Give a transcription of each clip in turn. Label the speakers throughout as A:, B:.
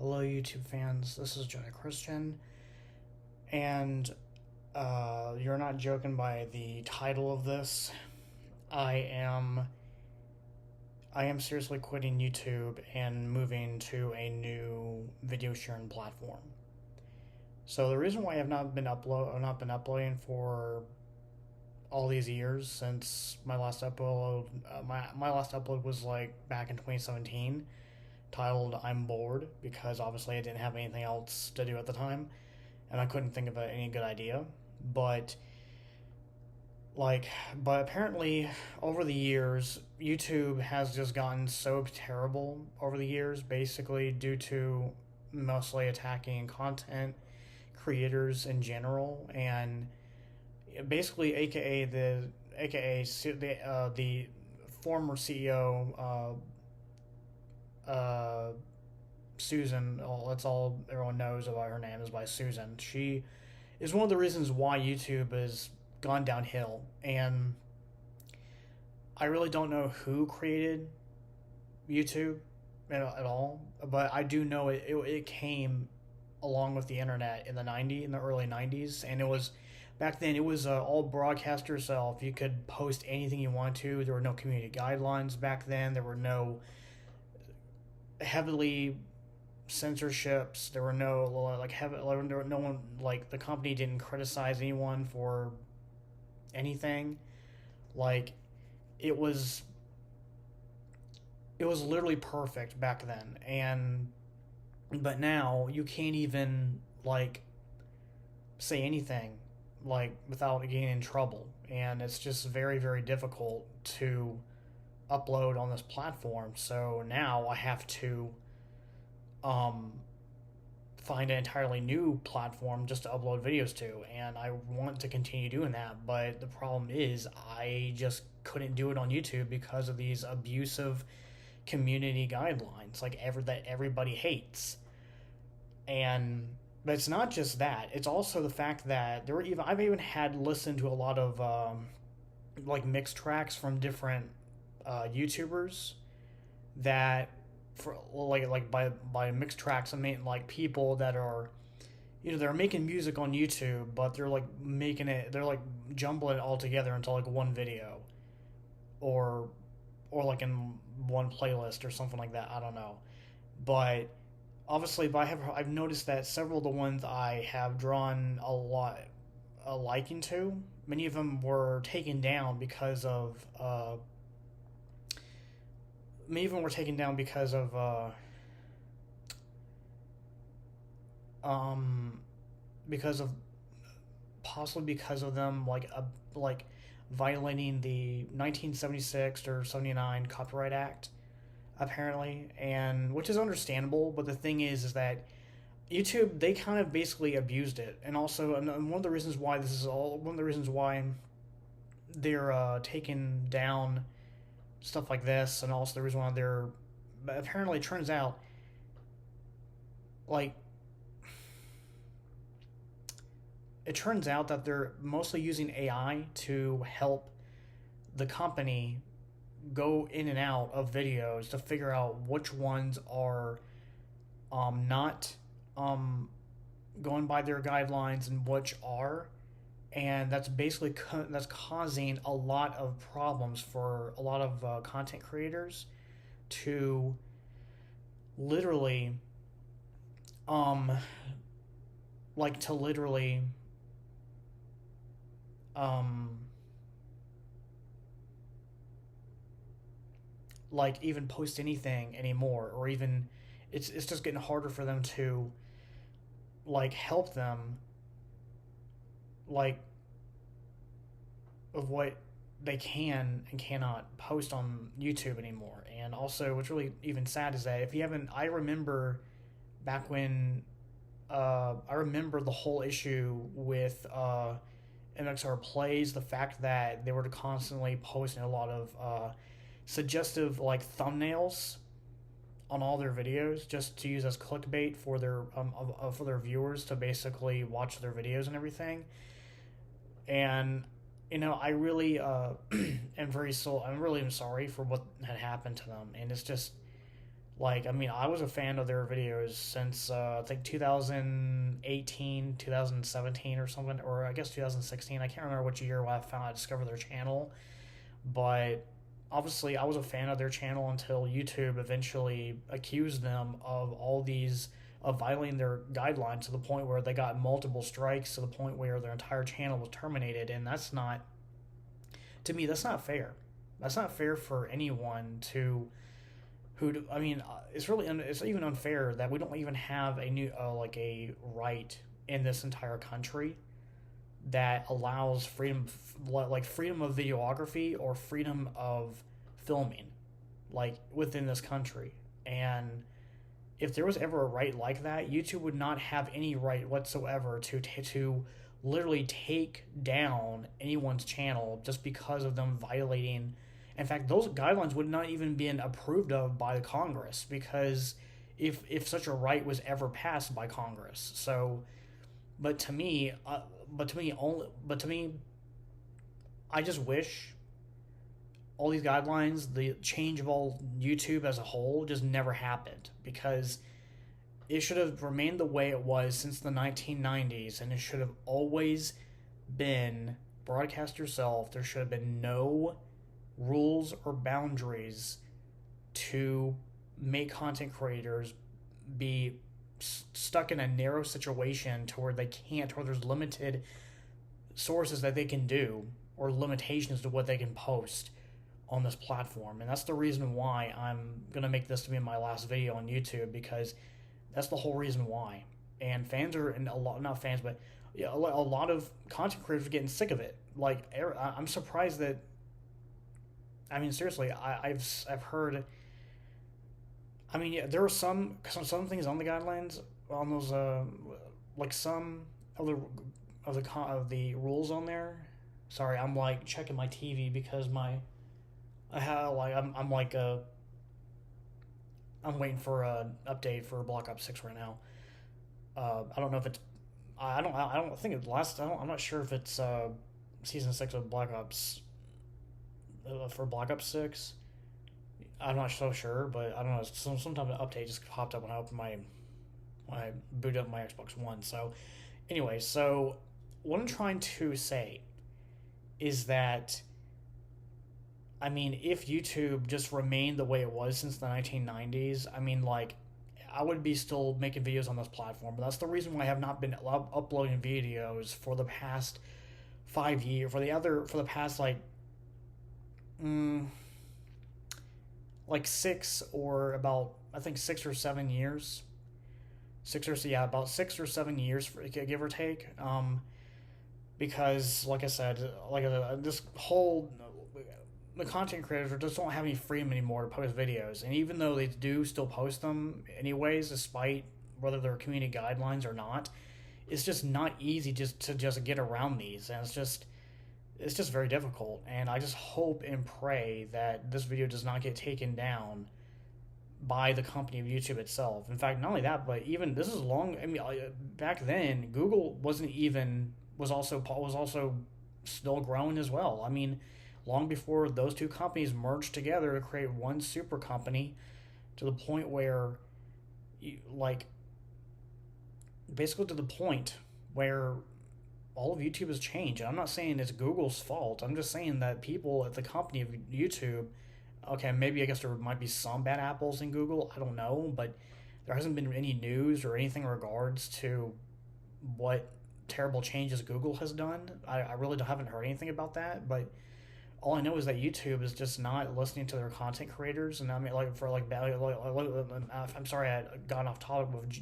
A: Hello, YouTube fans. This is Jonah Christian, and you're not joking by the title of this. I am I am seriously quitting YouTube and moving to a new video sharing platform. So the reason why I've not been uploading for all these years since my last upload was like back in 2017, titled "I'm Bored" because obviously I didn't have anything else to do at the time, and I couldn't think of any good idea. But like, but apparently over the years, YouTube has just gotten so terrible over the years, basically due to mostly attacking content creators in general, and basically, the former CEO, Susan. Well, that's all everyone knows about her name is by Susan. She is one of the reasons why YouTube has gone downhill, and I really don't know who created YouTube at all, but I do know it came along with the internet in the early 90s, and it was back then it was all broadcast yourself. You could post anything you want to. There were no community guidelines back then. There were no heavily censorships. There were no there were no one, like, the company didn't criticize anyone for anything. Like, it was it was literally perfect back then. And but now you can't even, like, say anything, like, without getting in trouble, and it's just very, very difficult to upload on this platform. So now I have to um find an entirely new platform just to upload videos to, and I want to continue doing that. But the problem is, I just couldn't do it on YouTube because of these abusive community guidelines, like that everybody hates. And but it's not just that; it's also the fact that I've even had listened to a lot of like mixed tracks from different YouTubers that, for by mixed tracks I mean like people that are, they're making music on YouTube, but they're like jumbling it all together into like one video, or like in one playlist or something like that. I don't know, but obviously, I've noticed that several of the ones I have drawn a liking to, many of them were taken down because of many of them were taken down because of um because of possibly because of them, like violating the 1976 or 79 Copyright Act, apparently, and which is understandable. But the thing is that YouTube, they kind of basically abused it, and also, and one of the reasons why one of the reasons why they're taking down stuff like this, and also the reason why they're, apparently, it turns out, like, that they're mostly using AI to help the company go in and out of videos to figure out which ones are not going by their guidelines and which are. And that's basically that's causing a lot of problems for a lot of content creators to literally um like to literally um like even post anything anymore, or even it's just getting harder for them to, like, help them, like, of what they can and cannot post on YouTube anymore. And also, what's really even sad is that, if you haven't, I remember back when I remember the whole issue with MXR Plays, the fact that they were constantly posting a lot of suggestive, like, thumbnails on all their videos just to use as clickbait for their viewers to basically watch their videos and everything. And I really I'm really sorry for what had happened to them, and it's just Like, I mean, I was a fan of their videos since I think 2018, 2017 or something, or I guess 2016. I can't remember which year I discovered their channel, but obviously I was a fan of their channel until YouTube eventually accused them of all these of violating their guidelines to the point where they got multiple strikes to the point where their entire channel was terminated, and that's not, to me, that's not fair. That's not fair for anyone to I mean, it's really it's even unfair that we don't even have a new like a right in this entire country that allows freedom, like freedom of videography or freedom of filming, like within this country. And if there was ever a right like that, YouTube would not have any right whatsoever to literally take down anyone's channel just because of them violating. In fact, those guidelines would not even been approved of by the Congress, because if such a right was ever passed by Congress. So, but to me, I just wish all these guidelines, the change of all YouTube as a whole, just never happened, because it should have remained the way it was since the 1990s, and it should have always been broadcast yourself. There should have been no rules or boundaries to make content creators be stuck in a narrow situation to where they can't, or there's limited sources that they can do, or limitations to what they can post on this platform. And that's the reason why I'm going to make this to be my last video on YouTube, because that's the whole reason why. And fans are, and a lot, not fans, but yeah, a lot of content creators are getting sick of it. Like, I'm surprised that, I mean, seriously, I've heard, I mean, yeah, there were some things on the guidelines, on those, like some of the rules on there. Sorry, I'm like checking my TV because I'm waiting for an update for Black Ops 6 right now. I don't know if it's, I don't think it's I'm not sure if it's season 6 of Black Ops, for Black Ops 6. I'm not so sure, but I don't know. Sometimes an update just popped up when I booted up my Xbox One. So, anyway, so what I'm trying to say is that, I mean, if YouTube just remained the way it was since the 1990s, I mean, like, I would be still making videos on this platform. But that's the reason why I have not been uploading videos for the past 5 years. For the past like 6 or about, I think 6 or 7 years. About 6 or 7 years, give or take. Because, like I said, this whole, the content creators just don't have any freedom anymore to post videos. And even though they do still post them anyways, despite whether they're community guidelines or not, it's just not easy to get around these. And it's just very difficult. And I just hope and pray that this video does not get taken down by the company of YouTube itself. In fact, not only that, but even this is long. I mean, back then, Google was also still growing as well. I mean, long before those two companies merged together to create one super company, to the point where, basically to the point where all of YouTube has changed. And I'm not saying it's Google's fault. I'm just saying that people at the company of YouTube, okay, maybe I guess there might be some bad apples in Google. I don't know, but there hasn't been any news or anything in regards to what terrible changes Google has done. I really haven't heard anything about that, but all I know is that YouTube is just not listening to their content creators. And I mean, I'm sorry I got off topic with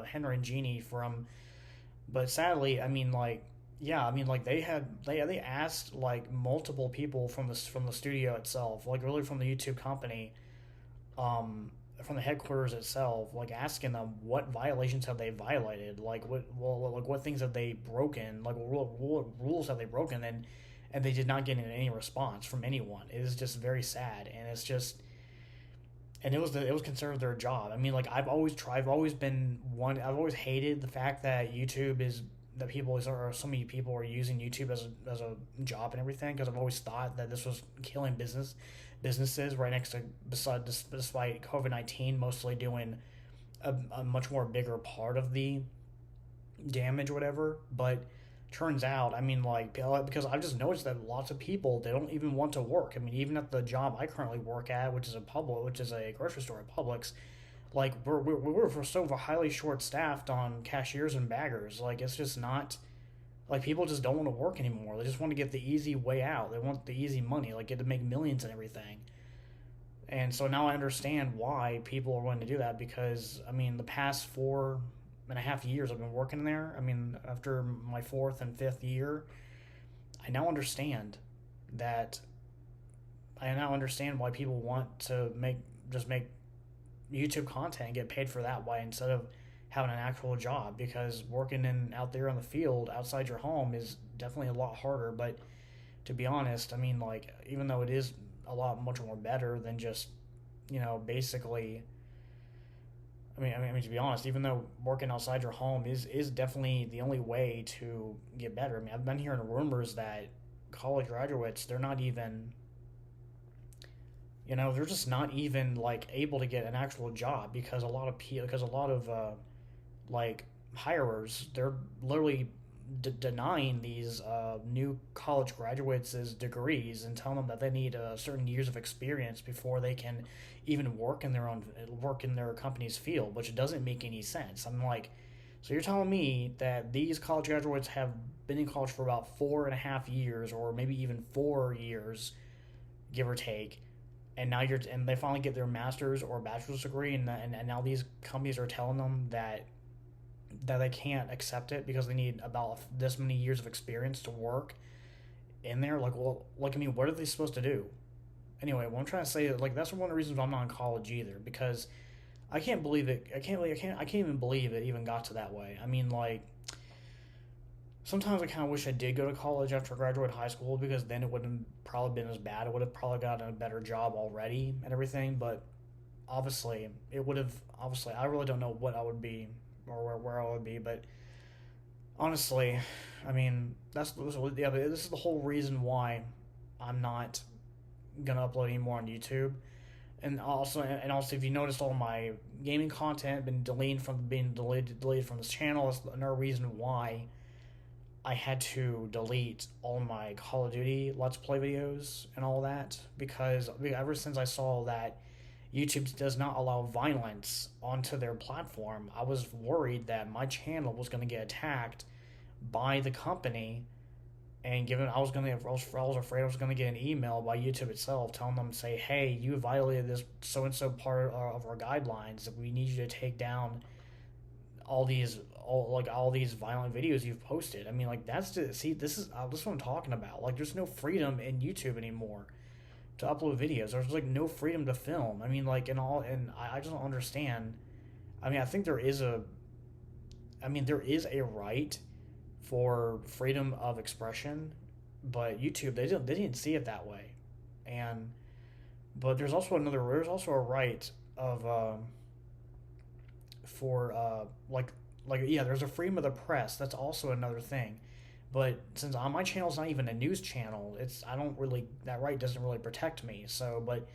A: Henry and Jeannie but sadly, I mean, they asked multiple people from the studio itself, really from the YouTube company, from the headquarters itself, asking them what violations have they violated, what things have they broken, what rules have they broken, and they did not get any response from anyone. It is just very sad, and it was considered their job. I mean, I've always hated the fact that so many people are using YouTube as a job and everything, because I've always thought that this was killing businesses right next to, despite COVID-19 mostly doing a much more bigger part of the damage, whatever. But turns out, I mean, like, because I've just noticed that lots of people, they don't even want to work. I mean, even at the job I currently work at, which is a grocery store at Publix, like we're so highly short staffed on cashiers and baggers. Like, it's just not, like, people just don't want to work anymore. They just want to get the easy way out. They want the easy money, like get to make millions and everything. And so now I understand why people are willing to do that, because I mean the past 4.5 years I've been working there. I mean, after my fourth and fifth year, I now understand that I now understand why people want to make YouTube content and get paid for that way instead of having an actual job, because working out there on the field outside your home is definitely a lot harder. But to be honest, I mean, like, even though it is much more better than just, basically, I mean, to be honest, even though working outside your home is definitely the only way to get better. I mean, I've been hearing rumors that college graduates, they're not even, they're just not even like able to get an actual job, because a lot of like hirers, they're literally denying these new college graduates' degrees and telling them that they need certain years of experience before they can even work in their company's field, which doesn't make any sense. I'm like, so you're telling me that these college graduates have been in college for about 4.5 years, or maybe even 4 years, give or take, and they finally get their master's or bachelor's degree, and now these companies are telling them that they can't accept it because they need about this many years of experience to work in there. Like, well, like, I mean, what are they supposed to do? Anyway, what I'm trying to say is, like, that's one of the reasons I'm not in college either, because I can't believe it. I can't even believe it even got to that way. I mean, like, sometimes I kind of wish I did go to college after I graduated high school, because then it wouldn't have probably been as bad. I would have probably gotten a better job already and everything. But obviously, I really don't know what I would be, or where I would be. But honestly, I mean, this is the whole reason why I'm not gonna upload anymore on YouTube. And also, if you noticed, all my gaming content been deleted from this channel. That's another reason why I had to delete all my Call of Duty Let's Play videos and all that, because ever since I saw that YouTube does not allow violence onto their platform, I was worried that my channel was going to get attacked by the company, and I was afraid I was going to get an email by YouTube itself telling them, say, hey, you violated this so and so part of our guidelines, that we need you to take down all these violent videos you've posted. I mean, like, this is what I'm talking about. Like, there's no freedom in YouTube anymore to upload videos. There's like no freedom to film. I mean, like, and I just don't understand. I mean, I think there is a right for freedom of expression, but YouTube, they didn't see it that way. But there's also a right of there's a freedom of the press. That's also another thing. But since my channel's not even a news channel, that right doesn't really protect me. So, but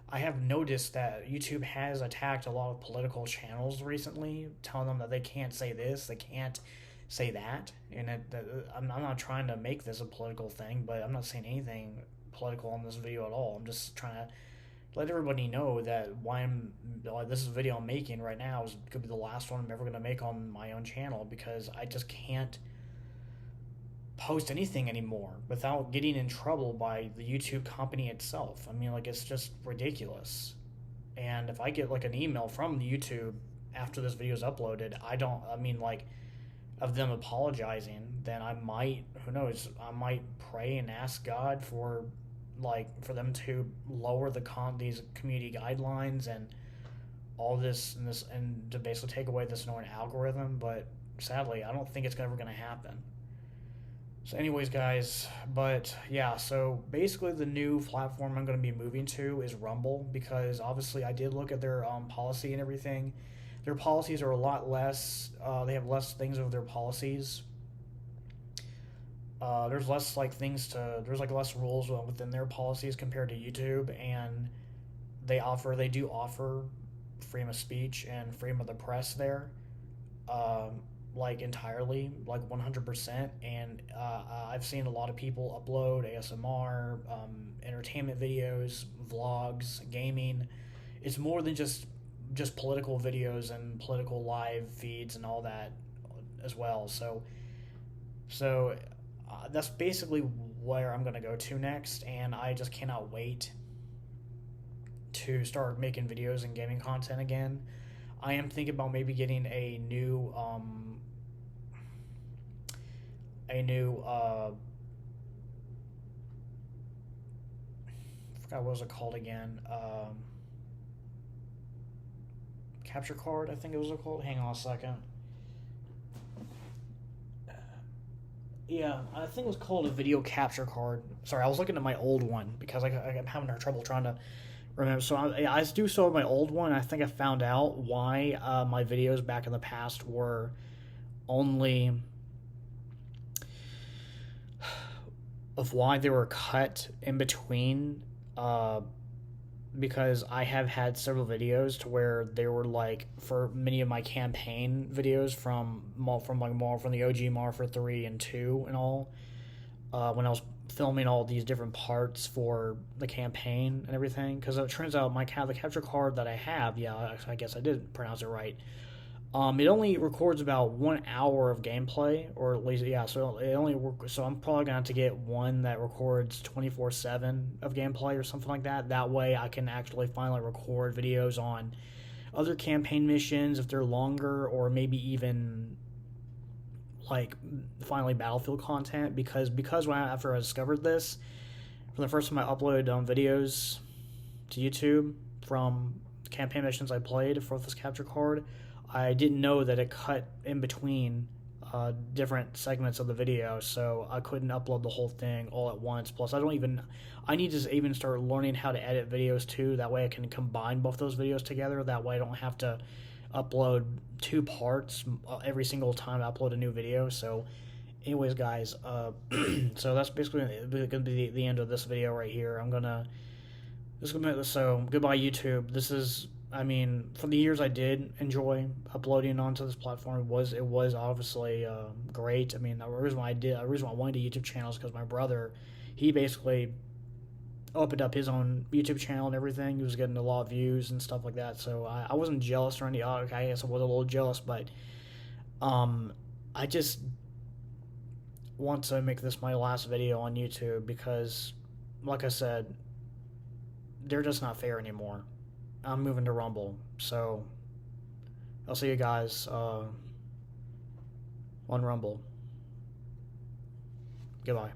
A: I have noticed that YouTube has attacked a lot of political channels recently, telling them that they can't say this, they can't say that. And I'm not trying to make this a political thing, but I'm not saying anything political in this video at all. I'm just trying to let everybody know that this video I'm making right now could be the last one I'm ever going to make on my own channel, because I just can't post anything anymore without getting in trouble by the YouTube company itself. I mean, like, it's just ridiculous. And if I get like an email from YouTube after this video is uploaded, of them apologizing, then I might pray and ask God for them to lower these community guidelines and all this and to basically take away this annoying algorithm. But sadly, I don't think it's ever going to happen. So anyways, guys, but yeah, so basically the new platform I'm going to be moving to is Rumble, because obviously I did look at their policy and everything. Their policies are a lot less, they have less things of their policies There's less like things to there's like less rules within their policies compared to YouTube, and they do offer freedom of speech and freedom of the press there, like entirely, like 100%. And I've seen a lot of people upload ASMR, entertainment videos, vlogs, gaming. It's more than just political videos and political live feeds and all that as well. So that's basically where I'm gonna go to next, and I just cannot wait to start making videos and gaming content again. I am thinking about maybe getting a new I forgot what was it called again. Capture card, I think it was called. Hang on a second. Yeah, I think it was called a video capture card. Sorry, I was looking at my old one because I'm having trouble trying to remember. So I do so with my old one. I think I found out why my videos back in the past were only of why they were cut in between. Because I have had several videos to where they were like for many of my campaign videos from the OG Marfa 3 and 2 and all, when I was filming all these different parts for the campaign and everything, because it turns out the capture card that I have, yeah, I guess I did pronounce it right. It only records about 1 hour of gameplay, or at least, yeah. So I'm probably going to have to get one that records 24/7 of gameplay or something like that. That way, I can actually finally record videos on other campaign missions if they're longer, or maybe even like finally Battlefield content. Because after I discovered this, for the first time I uploaded videos to YouTube from campaign missions I played for this capture card, I didn't know that it cut in between different segments of the video, so I couldn't upload the whole thing all at once. Plus, I need to even start learning how to edit videos too. That way I can combine both those videos together. That way I don't have to upload 2 parts every single time I upload a new video. So anyways, guys, so that's basically going to be the end of this video right here. So goodbye YouTube. This is, I mean, for the years I did enjoy uploading onto this platform, it was obviously great. I mean, the reason why I wanted a YouTube channel is because my brother, he basically opened up his own YouTube channel and everything. He was getting a lot of views and stuff like that. So I wasn't jealous or anything. I guess I was a little jealous, but I just want to make this my last video on YouTube because, like I said, they're just not fair anymore. I'm moving to Rumble, so I'll see you guys on Rumble. Goodbye.